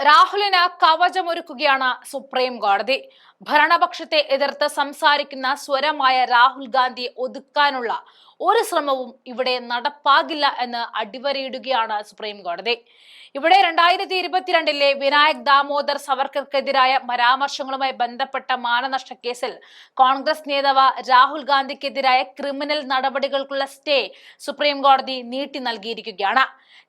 രാഹുലിന് കവചമൊരുക്കുകയാണ് സുപ്രീം കോടതി. ഭരണപക്ഷത്തെ എതിർത്ത് സംസാരിക്കുന്ന സ്വരമായ രാഹുൽ ഗാന്ധിയെ ഒതുക്കാനുള്ള ഒരു ശ്രമവും ഇവിടെ നടപ്പാകില്ല എന്ന് അടിവരയിടുകയാണ് സുപ്രീം കോടതി. ഇവിടെ 2022 വിനായക് ദാമോദർ സവർക്കർക്കെതിരായ പരാമർശങ്ങളുമായി ബന്ധപ്പെട്ട മാനനഷ്ട കേസിൽ കോൺഗ്രസ് നേതാവ് രാഹുൽ ഗാന്ധിക്കെതിരായ ക്രിമിനൽ നടപടികൾക്കുള്ള സ്റ്റേ സുപ്രീം കോടതി നീട്ടി നൽകിയിരിക്കുകയാണ്.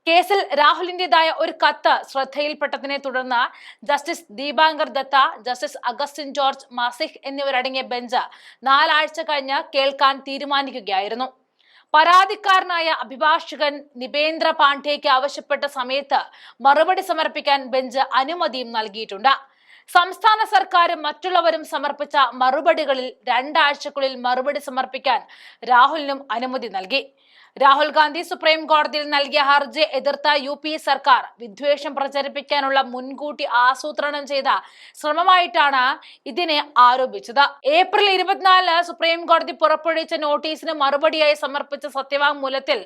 കേസിൽ രാഹുലിന്റേതായ ഒരു കത്ത് ശ്രദ്ധയിൽപ്പെട്ടതിനെ തുടർന്ന് ജസ്റ്റിസ് ദീപാങ്കർ ദത്ത, ജസ്റ്റിസ് അഗസ്റ്റിൻ ജോർജ് മാസിഹ് എന്നിവരടങ്ങിയ ബെഞ്ച് 4 ആഴ്ച കഴിഞ്ഞ് കേൾക്കാൻ തീരുമാനിക്കുകയായിരുന്നു. പരാതിക്കാരനായ അഭിഭാഷകൻ നിപേന്ദ്ര പാണ്ഡേക്ക് ആവശ്യപ്പെട്ട സമയത്ത് മറുപടി സമർപ്പിക്കാൻ ബെഞ്ച് അനുമതിയും നൽകിയിട്ടുണ്ട്. സംസ്ഥാന സർക്കാരും മറ്റുള്ളവരും സമർപ്പിച്ച മറുപടികളിൽ 2 ആഴ്ചക്കുള്ളിൽ മറുപടി സമർപ്പിക്കാൻ രാഹുലിനും അനുമതി നൽകി. രാഹുൽ ഗാന്ധി സുപ്രീം കോടതിയിൽ നൽകിയ ഹർജിയെ എതിർത്ത UP സർക്കാർ വിദ്വേഷം പ്രചരിപ്പിക്കാനുള്ള മുൻകൂട്ടി ആസൂത്രണം ചെയ്ത ശ്രമമായിട്ടാണ് ഇതിനെ ആരോപിച്ചത്. ഏപ്രിൽ 24 സുപ്രീം കോടതി പുറപ്പെടുവിച്ച നോട്ടീസിന് മറുപടിയായി സമർപ്പിച്ച സത്യവാങ്മൂലത്തിൽ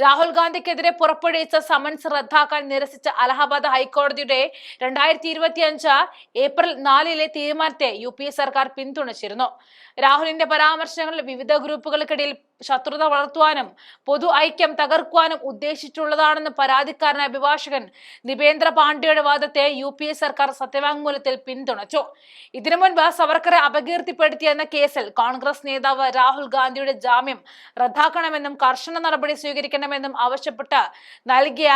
രാഹുൽ ഗാന്ധിക്കെതിരെ പുറപ്പെടുവിച്ച സമൻസ് റദ്ദാക്കാൻ നിരസിച്ച അലഹബാദ് ഹൈക്കോടതിയുടെ 2025 ഏപ്രിൽ 4 തീരുമാനത്തെ UP സർക്കാർ പിന്തുണച്ചിരുന്നു. രാഹുലിന്റെ പരാമർശങ്ങൾ വിവിധ ഗ്രൂപ്പുകൾക്കിടയിൽ ശത്രുത വളർത്തുവാനും പൊതു ഐക്യം തകർക്കുവാനും ഉദ്ദേശിച്ചുള്ളതാണെന്ന് പരാതിക്കാരനായ അഭിഭാഷകൻ നിപേന്ദ്ര പാണ്ഡെയുടെ വാദത്തെ UP സർക്കാർ സത്യവാങ്മൂലത്തിൽ പിന്തുണച്ചു. ഇതിനു മുൻപ് സവർക്കറെ അപകീർത്തിപ്പെടുത്തിയെന്ന കേസിൽ കോൺഗ്രസ് നേതാവ് രാഹുൽ ഗാന്ധിയുടെ ജാമ്യം റദ്ദാക്കണമെന്നും കർശന നടപടി സ്വീകരിക്കണമെന്നും ആവശ്യപ്പെട്ട് നൽകിയ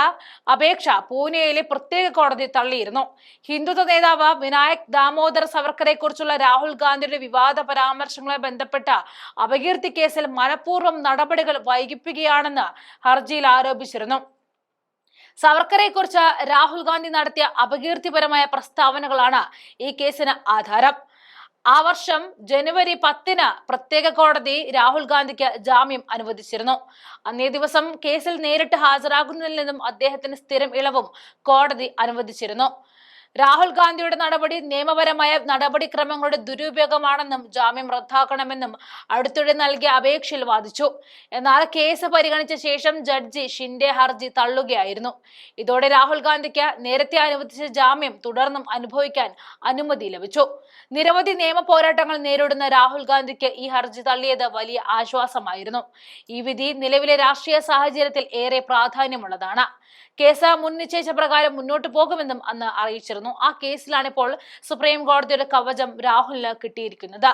അപേക്ഷ പൂനെയിലെ പ്രത്യേക കോടതി തള്ളിയിരുന്നു. ഹിന്ദുത്വ നേതാവ് വിനായക് ദാമോദർ സവർക്കറെ കുറിച്ചുള്ള രാഹുൽ ഗാന്ധിയുടെ വിവാദ പരാമർശങ്ങളുമായി ബന്ധപ്പെട്ട അപകീർത്തി കേസിൽ മനഃപൂർവ്വം നടപടികൾ വൈകിപ്പിക്കുകയാണെന്ന് ഹർജിയിൽ ആരോപിച്ചിരുന്നു. സവർക്കറെ കുറിച്ച് രാഹുൽ ഗാന്ധി നടത്തിയ അപകീർത്തിപരമായ പ്രസ്താവനകളാണ് ഈ കേസിന് ആധാരം. ആ വർഷം ജനുവരി 10 പ്രത്യേക കോടതി രാഹുൽ ഗാന്ധിക്ക് ജാമ്യം അനുവദിച്ചിരുന്നു. അന്നേ ദിവസം കേസിൽ നേരിട്ട് ഹാജരാകുന്നതിൽ നിന്നും അദ്ദേഹത്തിന് സ്ഥിരം ഇളവും കോടതി അനുവദിച്ചിരുന്നു. രാഹുൽ ഗാന്ധിയുടെ നടപടി നിയമപരമായ നടപടിക്രമങ്ങളുടെ ദുരുപയോഗമാണെന്നും ജാമ്യം റദ്ദാക്കണമെന്നും അടുത്തിടെ നൽകിയ അപേക്ഷയിൽ വാദിച്ചു. എന്നാൽ കേസ് പരിഗണിച്ച ശേഷം ജഡ്ജി ഷിൻഡെ ഹർജി തള്ളുകയായിരുന്നു. ഇതോടെ രാഹുൽ ഗാന്ധിക്ക് നേരത്തെ അനുവദിച്ച ജാമ്യം തുടർന്നും അനുഭവിക്കാൻ അനുമതി ലഭിച്ചു. നിരവധി നിയമ പോരാട്ടങ്ങൾ നേരിടുന്ന രാഹുൽ ഗാന്ധിക്ക് ഈ ഹർജി തള്ളിയത് വലിയ ആശ്വാസമായിരുന്നു. ഈ വിധി നിലവിലെ രാഷ്ട്രീയ സാഹചര്യത്തിൽ ഏറെ പ്രാധാന്യമുള്ളതാണ്. കേസ് മുൻ നിശ്ചയിച്ച പ്രകാരം മുന്നോട്ട് പോകുമെന്നും അന്ന് അറിയിച്ചിരുന്നു. ആ കേസിലാണിപ്പോൾ സുപ്രീം കോടതിയുടെ കവചം രാഹുലിന് കിട്ടിയിരിക്കുന്നത്.